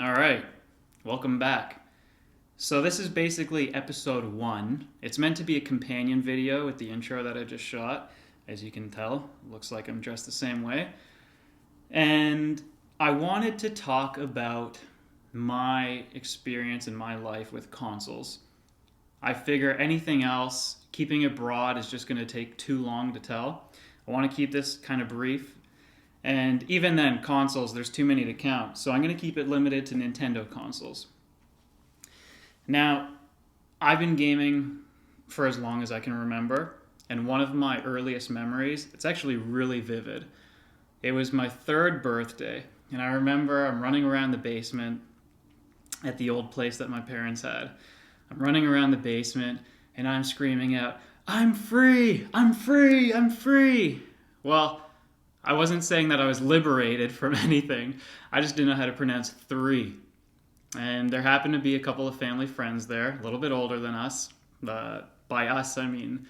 All right, welcome back. So this is basically episode 1. It's meant to be a companion video with the intro that I just shot. As you can tell, looks like I'm dressed the same way. And I wanted to talk about my experience in my life with consoles. I figure anything else, keeping it broad, is just going to take too long to tell. I want to keep this kind of brief. And even then, consoles, there's too many to count. So I'm going to keep it limited to Nintendo consoles. Now, I've been gaming for as long as I can remember. And one of my earliest memories, it's actually really vivid. It was my 3rd birthday. And I remember I'm running around the basement at the old place that my parents had. I'm running around the basement and I'm screaming out, "I'm free! I'm free! I'm free!" Well, I wasn't saying that I was liberated from anything. I just didn't know how to pronounce 3. And there happened to be a couple of family friends there, a little bit older than us. By us, I mean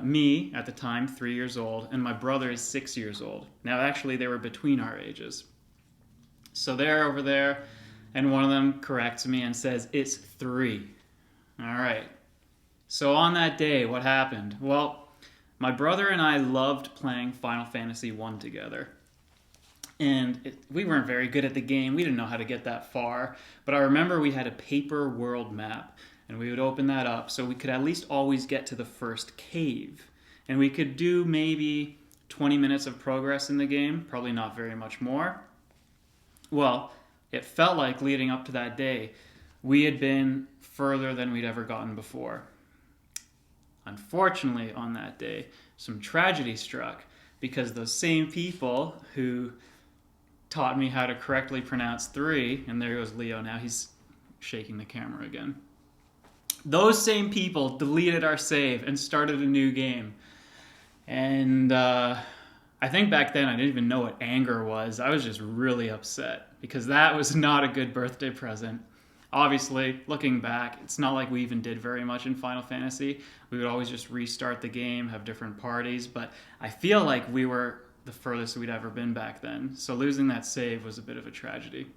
me, at the time, 3 years old, and my brother is 6 years old. Now, actually, they were between our ages. So they're over there, and one of them corrects me and says, "It's 3. All right. So on that day, what happened? Well, my brother and I loved playing Final Fantasy 1 together. And we weren't very good at the game. We didn't know how to get that far. But I remember we had a paper world map. And we would open that up so we could at least always get to the first cave. And we could do maybe 20 minutes of progress in the game. Probably not very much more. Well, it felt like leading up to that day, we had been further than we'd ever gotten before. Unfortunately, on that day, some tragedy struck because those same people who taught me how to correctly pronounce 3, and there goes Leo now, he's shaking the camera again. Those same people deleted our save and started a new game. And I think back then I didn't even know what anger was. I was just really upset because that was not a good birthday present. Obviously, looking back, it's not like we even did very much in Final Fantasy. We would always just restart the game, have different parties, but I feel like we were the furthest we'd ever been back then. So losing that save was a bit of a tragedy.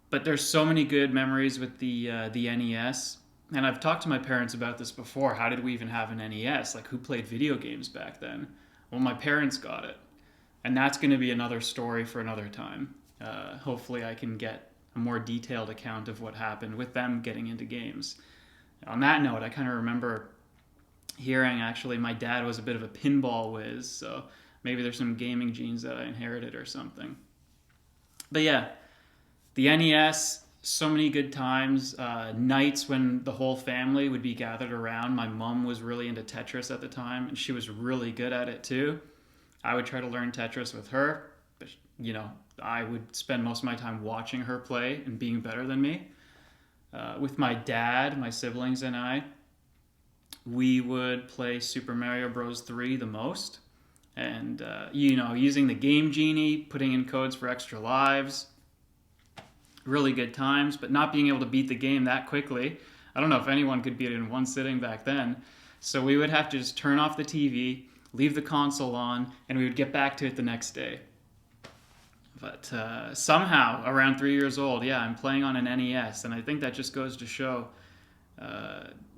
But there's so many good memories with the NES. And I've talked to my parents about this before. How did we even have an NES? Like, who played video games back then? Well, my parents got it. And that's going to be another story for another time. Hopefully I can get a more detailed account of what happened with them getting into games. On that note, I kind of remember hearing, actually, my dad was a bit of a pinball whiz, so maybe there's some gaming genes that I inherited or something. But yeah, the NES, so many good times. Nights when the whole family would be gathered around. My mom was really into Tetris at the time, and she was really good at it too. I would try to learn Tetris with her, but I would spend most of my time watching her play and being better than me. With my dad, my siblings, and I, we would play Super Mario Bros. 3 the most. And, using the Game Genie, putting in codes for extra lives. Really good times, but not being able to beat the game that quickly. I don't know if anyone could beat it in one sitting back then. So we would have to just turn off the TV, leave the console on, and we would get back to it the next day. But somehow, around 3 years old, I'm playing on an NES, and I think that just goes to show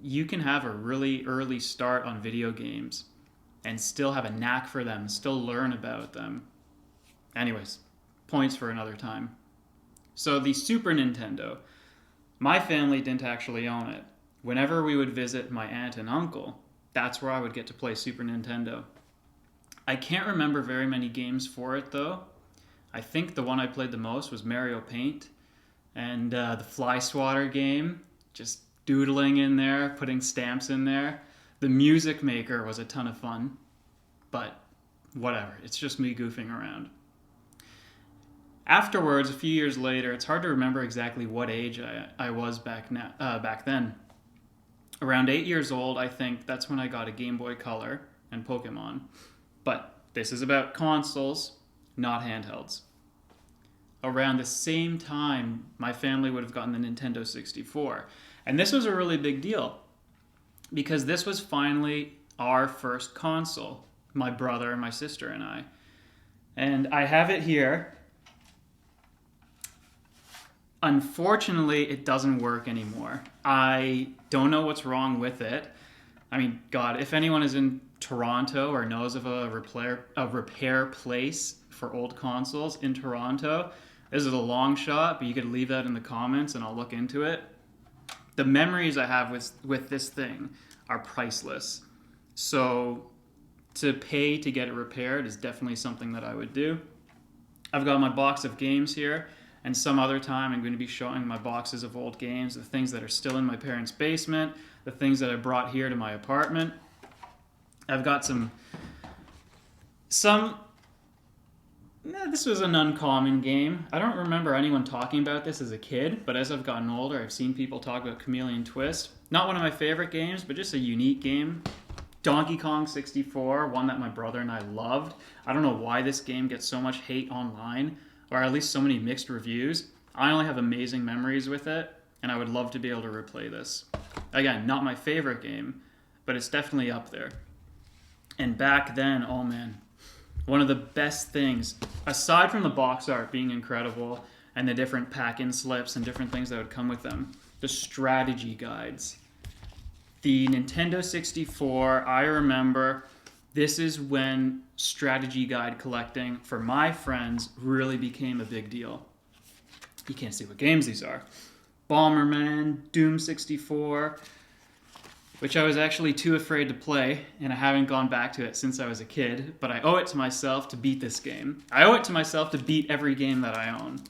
you can have a really early start on video games and still have a knack for them, still learn about them. Anyways, points for another time. So the Super Nintendo, my family didn't actually own it. Whenever we would visit my aunt and uncle, that's where I would get to play Super Nintendo. I can't remember very many games for it, though. I think the one I played the most was Mario Paint and the Fly Swatter game, just doodling in there, putting stamps in there. The Music Maker was a ton of fun, but whatever, it's just me goofing around. Afterwards, a few years later, it's hard to remember exactly what age I was back then. Around 8 years old, I think that's when I got a Game Boy Color and Pokemon. But this is about consoles, not handhelds. Around the same time, my family would have gotten the Nintendo 64. And this was a really big deal because this was finally our first console, my brother, my sister, and I. And I have it here. Unfortunately, it doesn't work anymore. I don't know what's wrong with it. I mean, God, if anyone is in Toronto or knows of a repair place for old consoles in Toronto, this is a long shot, but you could leave that in the comments and I'll look into it. The memories I have with this thing are priceless. So to pay to get it repaired is definitely something that I would do. I've got my box of games here, and some other time I'm going to be showing my boxes of old games, the things that are still in my parents' basement, the things that I brought here to my apartment. I've got this was an uncommon game. I don't remember anyone talking about this as a kid, but as I've gotten older, I've seen people talk about Chameleon Twist. Not one of my favorite games, but just a unique game. Donkey Kong 64, one that my brother and I loved. I don't know why this game gets so much hate online, or at least so many mixed reviews. I only have amazing memories with it, and I would love to be able to replay this. Again, not my favorite game, but it's definitely up there. And back then, oh man, one of the best things, aside from the box art being incredible, and the different pack-in slips and different things that would come with them, the strategy guides. The Nintendo 64, I remember, this is when strategy guide collecting for my friends really became a big deal. You can't see what games these are. Bomberman, Doom 64, which I was actually too afraid to play, and I haven't gone back to it since I was a kid, but I owe it to myself to beat this game. I owe it to myself to beat every game that I own.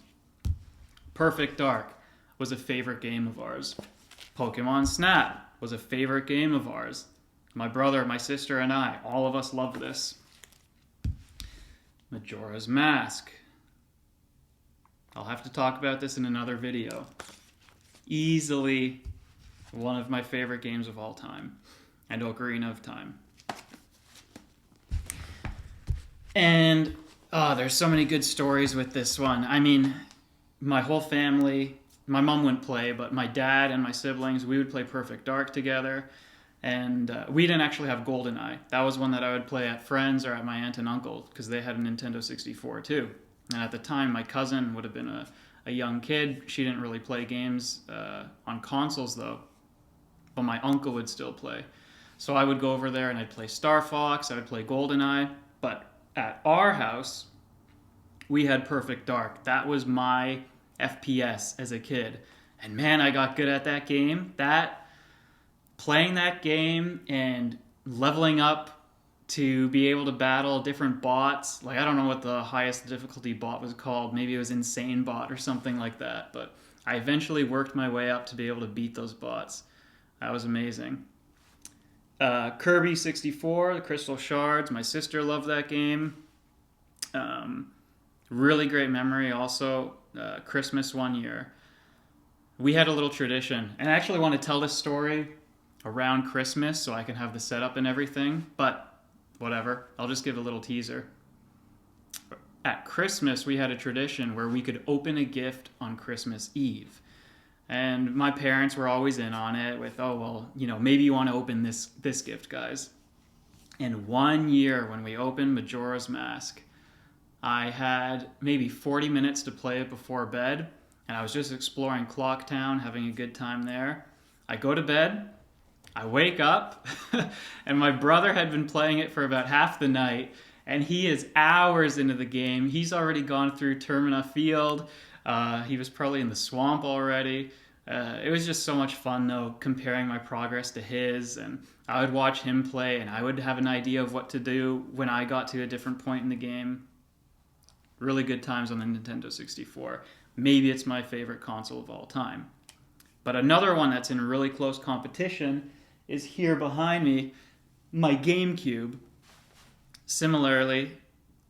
Perfect Dark was a favorite game of ours. Pokemon Snap was a favorite game of ours. My brother, my sister, and I, all of us loved this. Majora's Mask. I'll have to talk about this in another video. Easily one of my favorite games of all time. And Ocarina of Time. And there's so many good stories with this one. I mean, my whole family, my mom wouldn't play, but my dad and my siblings, we would play Perfect Dark together. And we didn't actually have GoldenEye. That was one that I would play at friends or at my aunt and uncle, because they had a Nintendo 64 too. And at the time, my cousin would have been a young kid. She didn't really play games on consoles though, but my uncle would still play. So I would go over there and I'd play Star Fox, I would play GoldenEye. But at our house, we had Perfect Dark. That was my FPS as a kid. And man, I got good at that game. Playing that game and leveling up to be able to battle different bots. Like, I don't know what the highest difficulty bot was called. Maybe it was Insane Bot or something like that. But I eventually worked my way up to be able to beat those bots. That was amazing. Kirby 64, the Crystal Shards. My sister loved that game. Really great memory also. Christmas one year, we had a little tradition. And I actually want to tell this story around Christmas so I can have the setup and everything. But whatever. I'll just give a little teaser. At Christmas, we had a tradition where we could open a gift on Christmas Eve. And my parents were always in on it with, oh, well, maybe you want to open this gift, guys. And one year when we opened Majora's Mask, I had maybe 40 minutes to play it before bed. And I was just exploring Clocktown, having a good time there. I go to bed. I wake up, and my brother had been playing it for about half the night, and he is hours into the game. He's already gone through Termina Field. He was probably in the swamp already. It was just so much fun, though, comparing my progress to his, and I would watch him play, and I would have an idea of what to do when I got to a different point in the game. Really good times on the Nintendo 64. Maybe it's my favorite console of all time. But another one that's in really close competition is here behind me, my Gamecube. Similarly,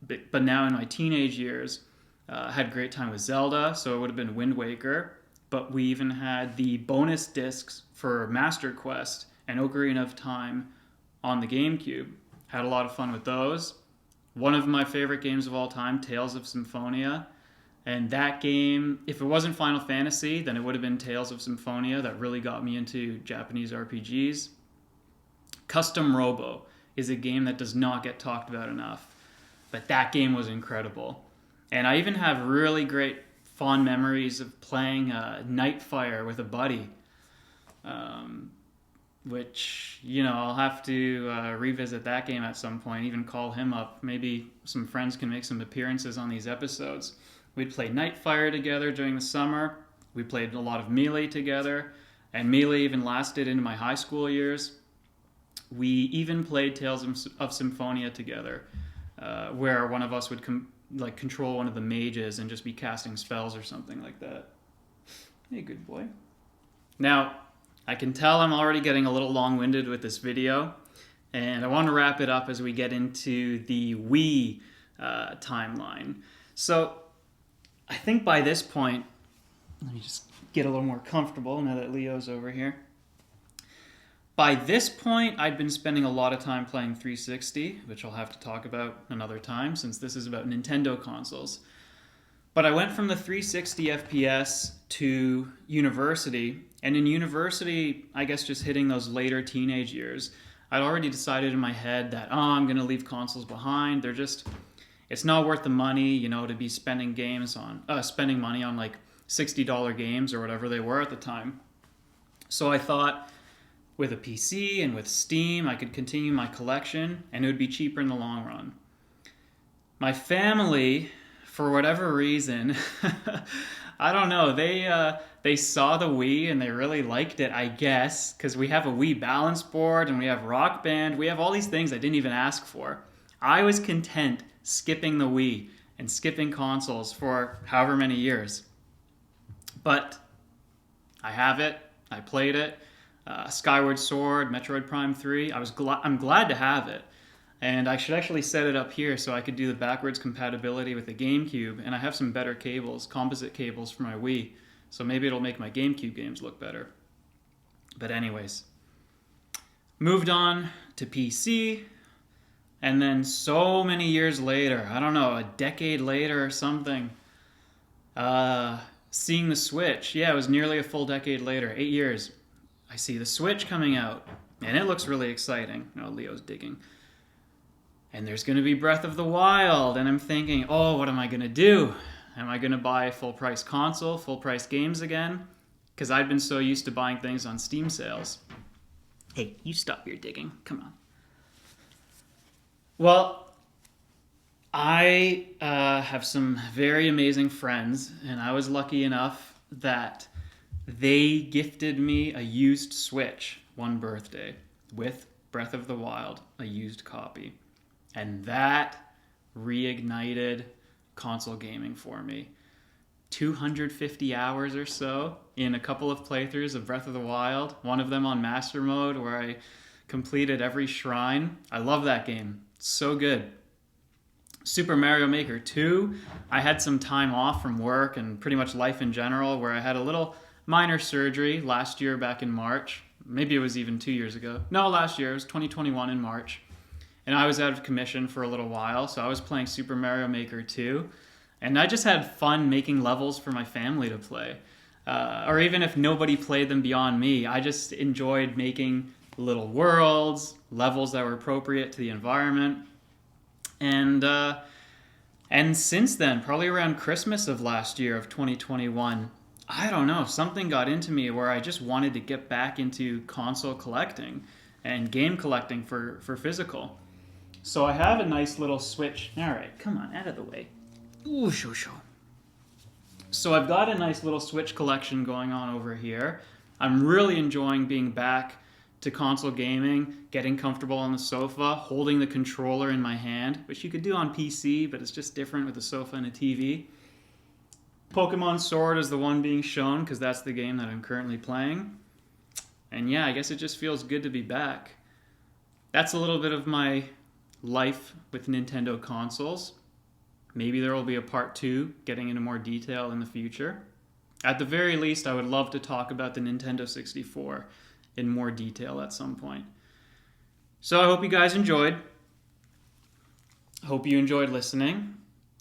but now in my teenage years, had a great time with Zelda, so it would have been Wind Waker. But we even had the bonus discs for Master Quest and Ocarina of Time on the Gamecube. Had a lot of fun with those. One of my favorite games of all time, Tales of Symphonia. And that game, if it wasn't Final Fantasy, then it would have been Tales of Symphonia that really got me into Japanese RPGs. Custom Robo is a game that does not get talked about enough, but that game was incredible. And I even have really great fond memories of playing Nightfire with a buddy, which, you know, I'll have to revisit that game at some point, even call him up. Maybe some friends can make some appearances on these episodes. We'd play Nightfire together during the summer. We played a lot of Melee together, and Melee even lasted into my high school years. We even played Tales of Symphonia together, where one of us would control one of the mages and just be casting spells or something like that. Hey, good boy. Now, I can tell I'm already getting a little long-winded with this video, and I want to wrap it up as we get into the Wii timeline. So, I think by this point, let me just get a little more comfortable now that Leo's over here. By this point, I'd been spending a lot of time playing 360, which I'll have to talk about another time since this is about Nintendo consoles. But I went from the 360 FPS to university, and in university, I guess just hitting those later teenage years, I'd already decided in my head that, I'm going to leave consoles behind. It's not worth the money, you know, to be spending money on like $60 games or whatever they were at the time. So I thought, with a PC and with Steam, I could continue my collection, and it would be cheaper in the long run. My family, for whatever reason, I don't know, they saw the Wii and they really liked it, I guess, because we have a Wii balance board and we have Rock Band. We have all these things I didn't even ask for. I was content skipping the Wii and skipping consoles for however many years. But I have it. I played it. Skyward Sword, Metroid Prime 3. I'm glad to have it. And I should actually set it up here so I could do the backwards compatibility with the Gamecube. And I have some better cables, composite cables for my Wii. So maybe it'll make my Gamecube games look better. But anyways, moved on to PC. And then so many years later, I don't know, a decade later or something, seeing the Switch. Yeah, it was nearly a full decade later, 8 years. I see the Switch coming out, and it looks really exciting. Oh, Leo's digging. And there's going to be Breath of the Wild, and I'm thinking, oh, what am I going to do? Am I going to buy a full-price console, full-price games again? Because I'd been so used to buying things on Steam sales. Hey, you stop your digging. Come on. Well, I have some very amazing friends, and I was lucky enough that they gifted me a used Switch one birthday with Breath of the Wild, a used copy. And that reignited console gaming for me. 250 hours or so in a couple of playthroughs of Breath of the Wild, one of them on Master Mode where I completed every shrine. I love that game. It's so good. Super Mario Maker 2, I had some time off from work and pretty much life in general where I had a little minor surgery last year back in March. Maybe it was even 2 years ago. No, last year. It was 2021 in March. And I was out of commission for a little while, so I was playing Super Mario Maker 2. And I just had fun making levels for my family to play. Or even if nobody played them beyond me, I just enjoyed making little worlds, levels that were appropriate to the environment. And since then, probably around Christmas of last year, of 2021, I don't know, something got into me where I just wanted to get back into console collecting and game collecting for physical. So I have a nice little Switch. All right, come on, out of the way. Ooh, shoo. So I've got a nice little Switch collection going on over here. I'm really enjoying being back to console gaming, getting comfortable on the sofa, holding the controller in my hand, which you could do on PC, but it's just different with a sofa and a TV. Pokemon Sword is the one being shown because that's the game that I'm currently playing. And yeah, I guess it just feels good to be back. That's a little bit of my life with Nintendo consoles. Maybe there will be a part 2, getting into more detail in the future. At the very least, I would love to talk about the Nintendo 64 in more detail at some point. So I hope you guys enjoyed. Hope you enjoyed listening,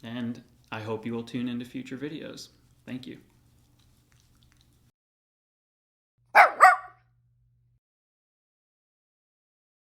and I hope you will tune into future videos. Thank you.